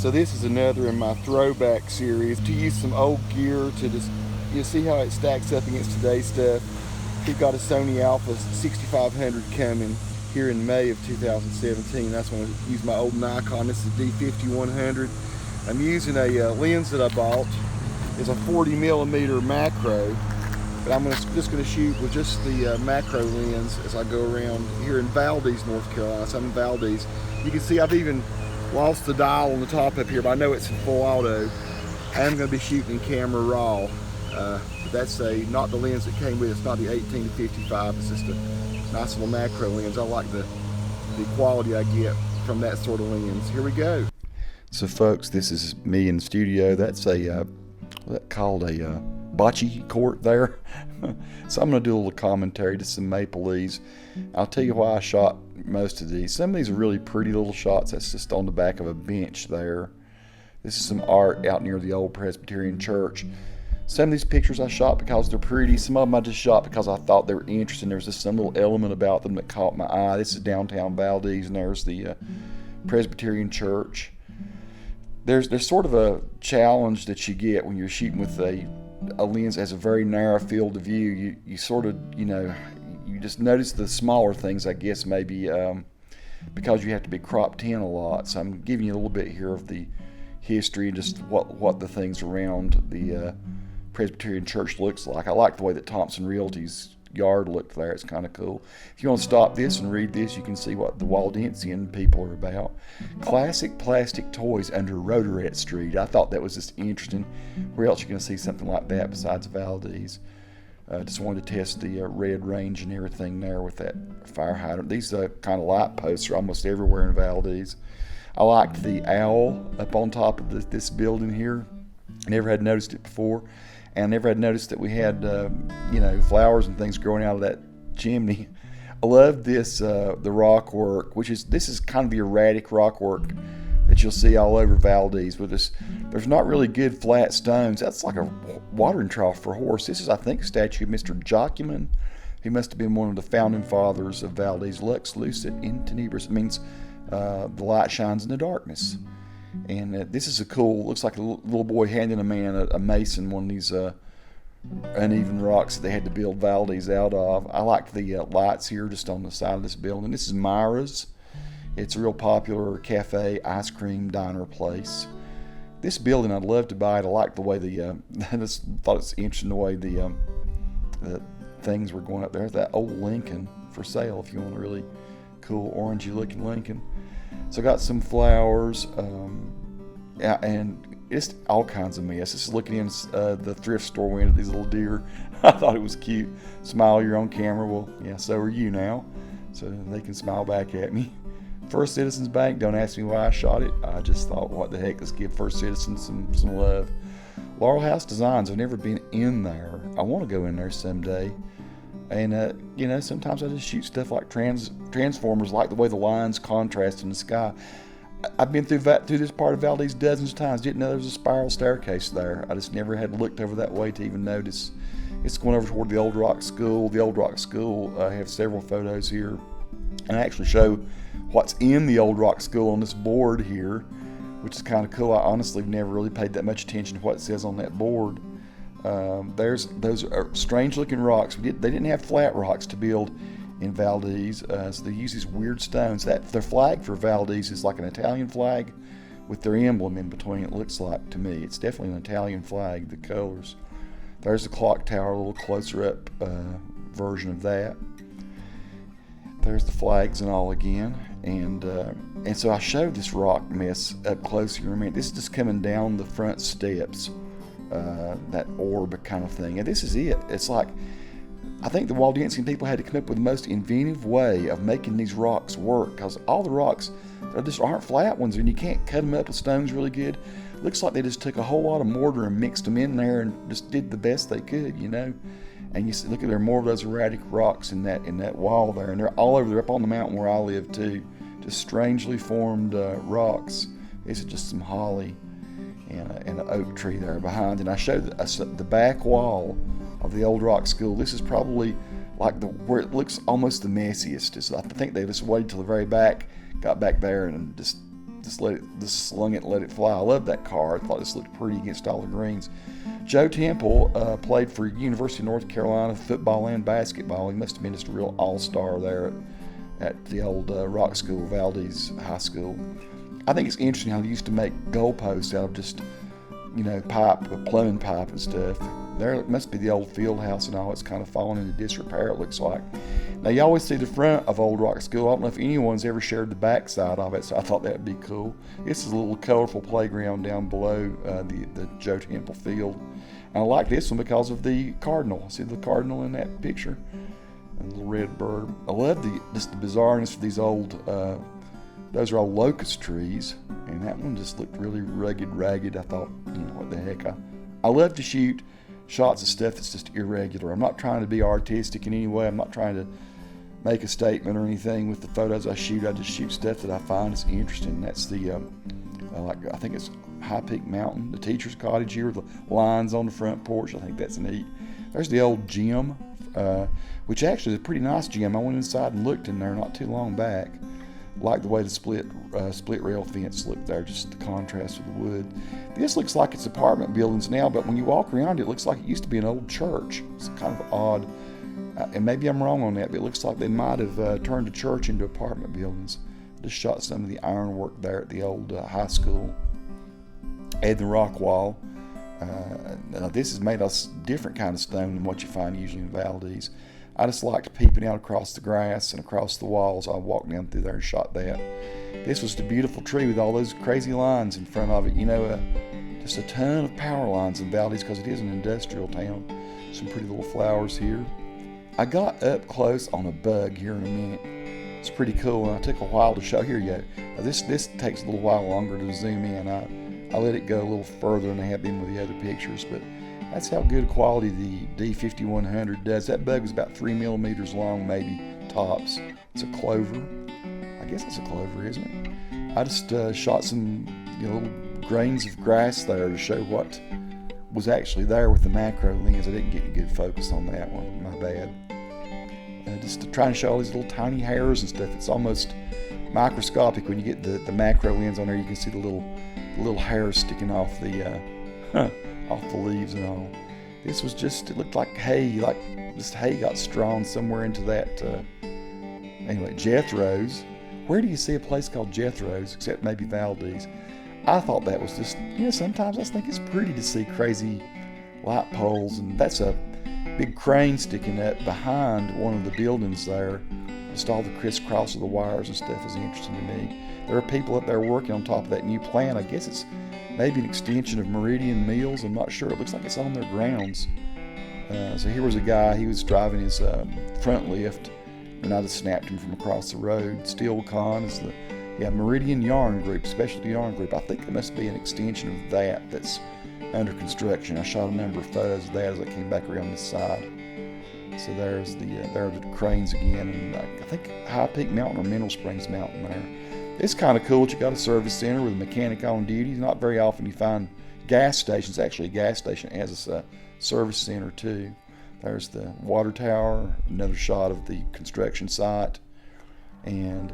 So this is another in my throwback series to use some old gear to just, you see how it stacks up against today's stuff. We've got a Sony Alpha 6500 coming here in May of 2017. That's when I use my old Nikon. This is D5100. I'm using a lens that I bought. It's a 40mm macro, but I'm just going to shoot with just the macro lens as I go around here in Valdese, North Carolina. So I'm in Valdese. You can see I've even lost the dial on the top up here, but I know it's in full auto. I am going to be shooting in camera raw. But that's not the lens that came with it. It's not the 18-55. It's just a nice little macro lens. I like the quality I get from that sort of lens. Here we go. So folks, this is me in the studio. That's called a bocce court there. So I'm going to do a little commentary to some maple leaves. I'll tell you why I shot most of these. Some of these are really pretty little shots. That's just on the back of a bench there. This is some art out near the old Presbyterian church. Some of these pictures I shot because they're pretty. Some of them I just shot because I thought they were interesting. There's just some little element about them that caught my eye. This is downtown Valdese, and there's the Presbyterian church. There's sort of a challenge that you get when you're shooting with a lens that has a very narrow field of view. You sort of, you just notice the smaller things, I guess, maybe because you have to be cropped in a lot. So I'm giving you a little bit here of the history and just what the things around the Presbyterian church looks like. I like the way that Thompson Realty's yard looked there. It's kind of cool. If you want to stop this and read this, you can see what the Waldensian people are about. Classic plastic toys under Roderette Street. I thought that was just interesting. Where else are you going to see something like that besides Valdese? Just wanted to test the red range and everything there with that fire hydrant. These kind of light posts are almost everywhere in Valdese. I liked the owl up on top of this building here. Never had noticed it before. And I never had noticed that we had, flowers and things growing out of that chimney. I love this, the rock work, this is kind of the erratic rock work that you'll see all over Valdese. There's not really good flat stones. That's like a watering trough for a horse. This is, I think, a statue of Mr. Jocumen. He must have been one of the founding fathers of Valdese. Lux lucet in tenebris. It means the light shines in the darkness. And this is looks like a little boy handing a man, a mason, one of these uneven rocks that they had to build Valdese out of. I liked the lights here just on the side of this building. This is Myra's. It's a real popular cafe, ice cream, diner place. This building, I'd love to buy it. I like the way I just thought it's interesting the way the things were going up there. That old Lincoln for sale if you want a really cool orangey looking Lincoln. So I got some flowers, and it's all kinds of mess. Just looking in the thrift store window, these little deer. I thought it was cute. Smile, you're on camera. Well, yeah, so are you now. So they can smile back at me. First Citizens Bank, don't ask me why I shot it. I just thought, what the heck, let's give First Citizens some love. Laurel House Designs, I've never been in there. I want to go in there someday. And, sometimes I just shoot stuff like transformers, like the way the lines contrast in the sky. I've been through this part of Valdese dozens of times. Didn't know there was a spiral staircase there. I just never had looked over that way to even notice. It's going over toward the Old Rock School. The Old Rock School, I have several photos here. And I actually show what's in the Old Rock School on this board here, which is kind of cool. I honestly never really paid that much attention to what it says on that board. Those are strange looking rocks. They didn't have flat rocks to build in Valdese, so they use these weird stones. Their flag for Valdese is like an Italian flag with their emblem in between, it looks like to me. It's definitely an Italian flag, the colors. There's the clock tower, a little closer up version of that. There's the flags and all again. And so I showed this rock mess up close here. I mean, this is just coming down the front steps. That orb kind of thing. And this is it. It's like, I think the Waldensian people had to come up with the most inventive way of making these rocks work, because all the rocks just aren't flat ones, and you can't cut them up with stones really good. Looks like they just took a whole lot of mortar and mixed them in there and just did the best they could, And you see, look at there are more of those erratic rocks in that wall there, and they're all over. They're up on the mountain where I live too. Just strangely formed rocks. This is just some holly and an oak tree there behind. And I showed the back wall of the Old Rock School. This is probably like where it looks almost the messiest. I think they just waited till the very back, got back there and just just slung it and let it fly. I love that car. I thought this looked pretty against all the greens. Joe Temple played for University of North Carolina football and basketball. He must have been just a real all-star there at the old rock school, Valdese High School. I think it's interesting how they used to make goalposts out of just, pipe, plumbing pipe and stuff. There it must be the old field house and all. It's kind of fallen into disrepair, it looks like. Now, you always see the front of Old Rock School. I don't know if anyone's ever shared the back side of it, so I thought that would be cool. This is a little colorful playground down below the Joe Temple field. And I like this one because of the cardinal. See the cardinal in that picture? A little red bird. I love just the bizarreness of these old, those are all locust trees. And that one just looked really rugged, ragged. I thought, what the heck. I love to shoot shots of stuff that's just irregular. I'm not trying to be artistic in any way. I'm not trying to make a statement or anything with the photos I shoot. I just shoot stuff that I find is interesting. That's the, I think it's High Peak Mountain, the teacher's cottage here, the lines on the front porch. I think that's neat. There's the old gym, which actually is a pretty nice gym. I went inside and looked in there not too long back. Like the way the split rail fence looked there, just the contrast with the wood. This looks like it's apartment buildings now, but when you walk around it looks like it used to be an old church. It's kind of odd, and maybe I'm wrong on that, but it looks like they might have turned a church into apartment buildings. Just shot some of the ironwork there at the old high school. And the rock wall. Now this is made of different kind of stone than what you find usually in Valdese. I just liked peeping out across the grass and across the walls. I walked down through there and shot that. This was the beautiful tree with all those crazy lines in front of it. Just a ton of power lines in Valdese because it is an industrial town. Some pretty little flowers here. I got up close on a bug here in a minute. It's pretty cool, and I took a while to show. Here you go. Now this takes a little while longer to zoom in. I let it go a little further than I have been with the other pictures, but that's how good quality the D5100 does. That bug was about 3 millimeters long, maybe, tops. It's a clover. I guess it's a clover, isn't it? I just shot some little grains of grass there to show what was actually there with the macro lens. I didn't get a good focus on that one, my bad. Just to try and show all these little tiny hairs and stuff. It's almost microscopic when you get the macro lens on there. You can see the little hairs sticking off off the leaves and all. This was it looked like hay, like just hay got strewn somewhere into that. Anyway, Jethro's. Where do you see a place called Jethro's except maybe Valdese? I thought that was just, sometimes I think it's pretty to see crazy light poles, and that's a big crane sticking up behind one of the buildings there. Just all the crisscross of the wires and stuff is interesting to me. There are people up there working on top of that new plant. I guess it's maybe an extension of Meridian Mills. I'm not sure. It looks like it's on their grounds. So here was a guy. He was driving his front lift, and I just snapped him from across the road. Steelcon is Meridian Yarn Group, Specialty Yarn Group. I think it must be an extension of that's under construction. I shot a number of photos of that as I came back around this side. So there's there are the cranes again, and I think High Peak Mountain or Mineral Springs Mountain there. It's kind of cool that you got a service center with a mechanic on duty. Not very often you find gas stations. Actually, a gas station has a service center too. There's the water tower, another shot of the construction site, and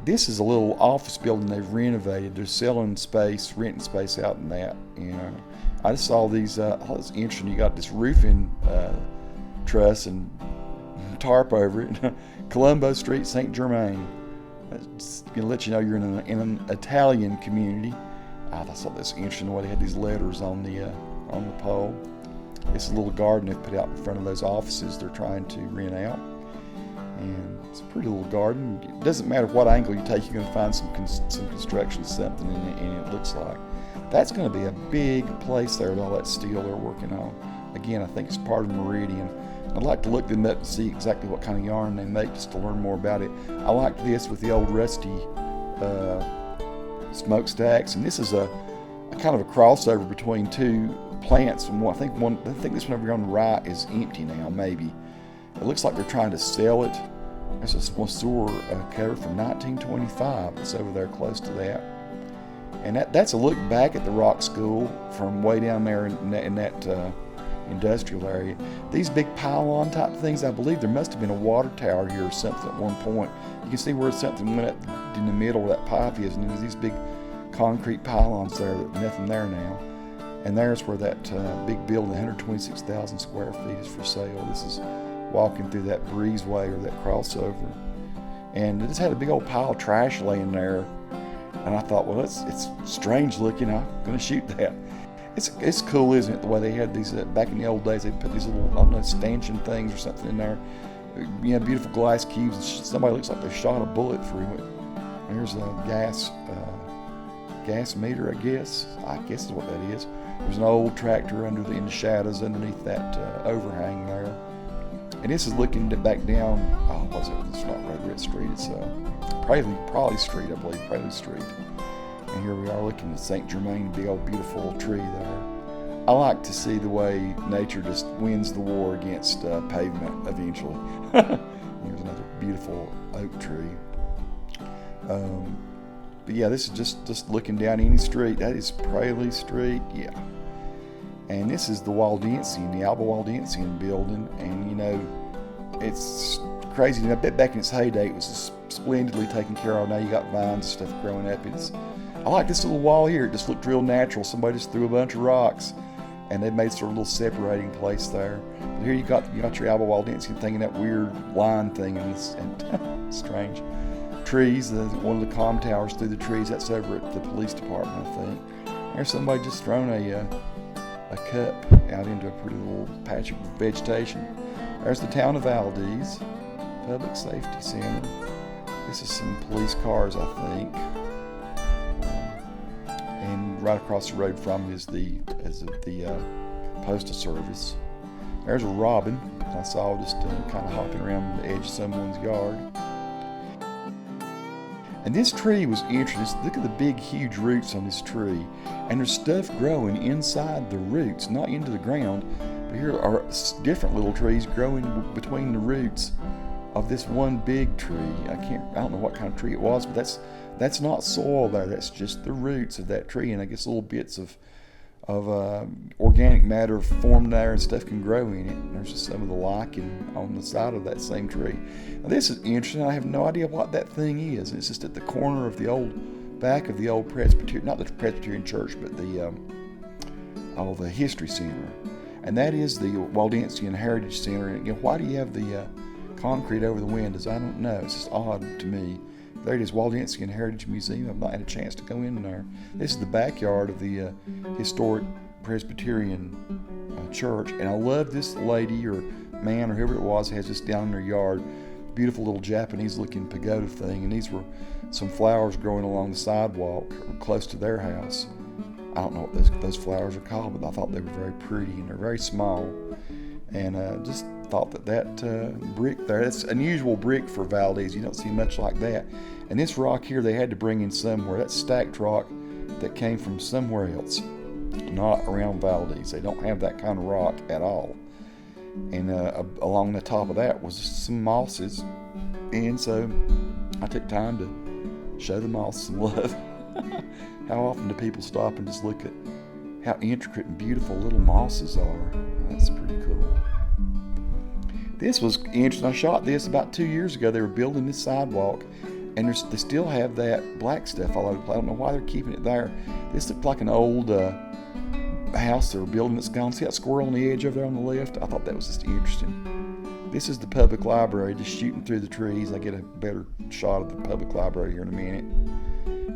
this is a little office building they've renovated. They're selling space, renting space out in that. I just saw these. I thought it was interesting. You got this roofing truss and tarp over it. Colombo Street, St. Germain. That's going to let you know you're in an Italian community. I thought this was interesting the way they had these letters on the pole. It's a little garden they've put out in front of those offices they're trying to rent out. And it's a pretty little garden. It doesn't matter what angle you take, you're going to find some construction, something in it, and it looks like. That's going to be a big place there with all that steel they're working on. Again, I think it's part of Meridian. I'd like to look them up and see exactly what kind of yarn they make just to learn more about it. I like this with the old rusty smokestacks, and this is a kind of a crossover between two plants. And I think this one over here on the right is empty now, maybe. It looks like they're trying to sell it. There's a sponsor cover from 1925 that's over there close to that. And that's a look back at the rock school from way down there in that industrial area. These big pylon type things, I believe there must have been a water tower here or something at one point. You can see where something went up in the middle where that pipe is, and there's these big concrete pylons there, nothing there now. And there's where that big building, 126,000 square feet, is for sale. This is walking through that breezeway or that crossover. And it just had a big old pile of trash laying there. And I thought, well, it's strange looking. I'm going to shoot that. It's cool, isn't it, the way they had these, back in the old days, they put these little, I don't know, stanchion things or something in there. You know, beautiful glass cubes. Somebody looks like they shot a bullet through it. There's a gas meter, I guess is what that is. There's an old tractor in the shadows underneath that overhang there. And this is looking back down, what's it? It's not Redwood Street, it's Prahley Street, I believe, Prahley Street. And here we are looking at St. Germain, big old beautiful tree there. I like to see the way nature just wins the war against pavement eventually. Here's another beautiful oak tree. But yeah, this is just looking down any street. That is Prahley Street, yeah. And this is the Waldensian, the Alba Waldensian building. And you know, it's crazy. I bet back in its heyday, it was splendidly taken care of. Now you got vines and stuff growing up. I like this little wall here. It just looked real natural. Somebody just threw a bunch of rocks, and they made sort of a little separating place there. But here you got your Alba Waldensian thing and that weird line thing, and strange trees. One of the comm towers through the trees. That's over at the police department, I think. There's somebody just thrown a cup out into a pretty little patch of vegetation. There's the town of Valdese, Public Safety Center. This is some police cars, I think. And right across the road from is the postal service. There's a robin I saw just kind of hopping around the edge of someone's yard. And this tree was interesting. Look at the big, huge roots on this tree. And there's stuff growing inside the roots, not into the ground. But here are different little trees growing between the roots of this one big tree. I don't know what kind of tree it was, but that's not soil there. That's just the roots of that tree. And I guess little bits of organic matter formed there and stuff can grow in it. And there's just some of the lichen on the side of that same tree. Now this is interesting. I have no idea what that thing is. It's just at the corner of the back of the old Presbyterian, not the Presbyterian church, but the History Center. And that is the Waldensian Heritage Center. And why do you have the concrete over the windows? I don't know. It's just odd to me. There it is, Waldensian Heritage Museum. I've not had a chance to go in there. This is the backyard of the historic Presbyterian church. And I love this lady or man or whoever it was has this down in their yard. Beautiful little Japanese-looking pagoda thing. And these were some flowers growing along the sidewalk close to their house. I don't know what those flowers are called, but I thought they were very pretty and they're very small. And just thought that brick there, that's unusual brick for Valdese. You don't see much like that. And this rock here they had to bring in somewhere. That's stacked rock that came from somewhere else, not around Valdese. They don't have that kind of rock at all. And along the top of that was some mosses. And so I took time to show the moss some love. How often do people stop and just look at how intricate and beautiful little mosses are? That's pretty cool. This was interesting. I shot this about 2 years ago. They were building this sidewalk, and they still have that black stuff all over the place. I don't know why they're keeping it there. This looked like an old house they were building that's gone. See that squirrel on the edge over there on the left? I thought that was just interesting. This is the public library, just shooting through the trees. I get a better shot of the public library here in a minute.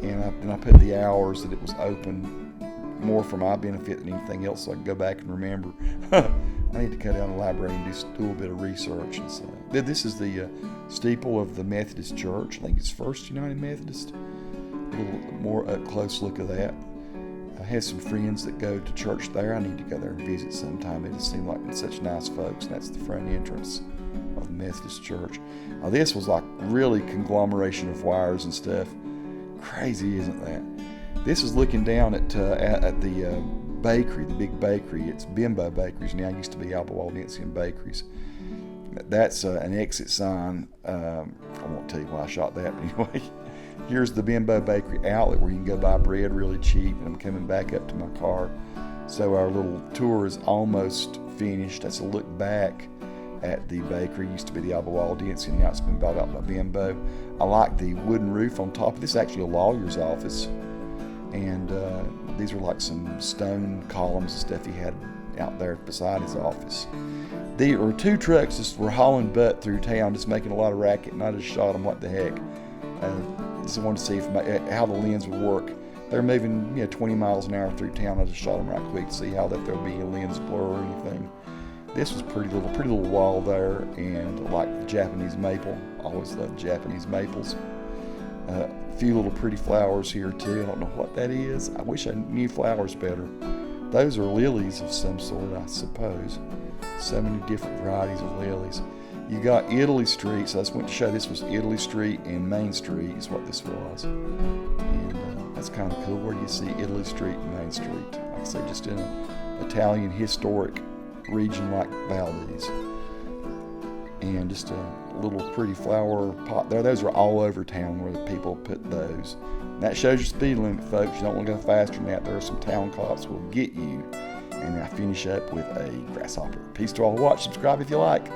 And I put the hours that it was open more for my benefit than anything else, so I can go back and remember. I need to go down to the library and do a little bit of research. And so, this is the steeple of the Methodist Church. I think it's First United Methodist. A little more up close look of that. I have some friends that go to church there. I need to go there and visit sometime. They just seem like such nice folks. And that's the front entrance of the Methodist Church. Now, this was like really conglomeration of wires and stuff. Crazy, isn't that? This is looking down at the bakery, the big bakery. It's Bimbo Bakeries now. It used to be Alba Waldensian Bakeries. That's an exit sign. I won't tell you why I shot that, but anyway. Here's the Bimbo Bakery outlet where you can go buy bread really cheap. And I'm coming back up to my car. So our little tour is almost finished. That's a look back at the bakery. It used to be the Valdese, and now it's been bought out by Bimbo. I like the wooden roof on top. This is actually a lawyer's office, and these are like some stone columns and stuff he had out there beside his office. There were 2 trucks just were hauling butt through town, just making a lot of racket, and I just shot them. What the heck? Just wanted to see how the lens would work. They're moving 20 miles an hour through town. I just shot them right quick to see how that there'll be a lens blur or anything. This was pretty little wall there, and like the Japanese maple. I always loved Japanese maples. A few little pretty flowers here too. I don't know what that is. I wish I knew flowers better. Those are lilies of some sort, I suppose. So many different varieties of lilies. You got Italy Street, so I just went to show this was Italy Street and Main Street is what this was. And that's kind of cool. Where do you see Italy Street and Main Street? Like I say, just in an Italian historic region like Valdese. And just a little pretty flower pot there. Those are all over town where the people put those. And that shows your speed limit, folks. You don't want to go faster than that. There are some town cops will get you. And I finish up with a grasshopper. Peace to all who watch. Subscribe if you like.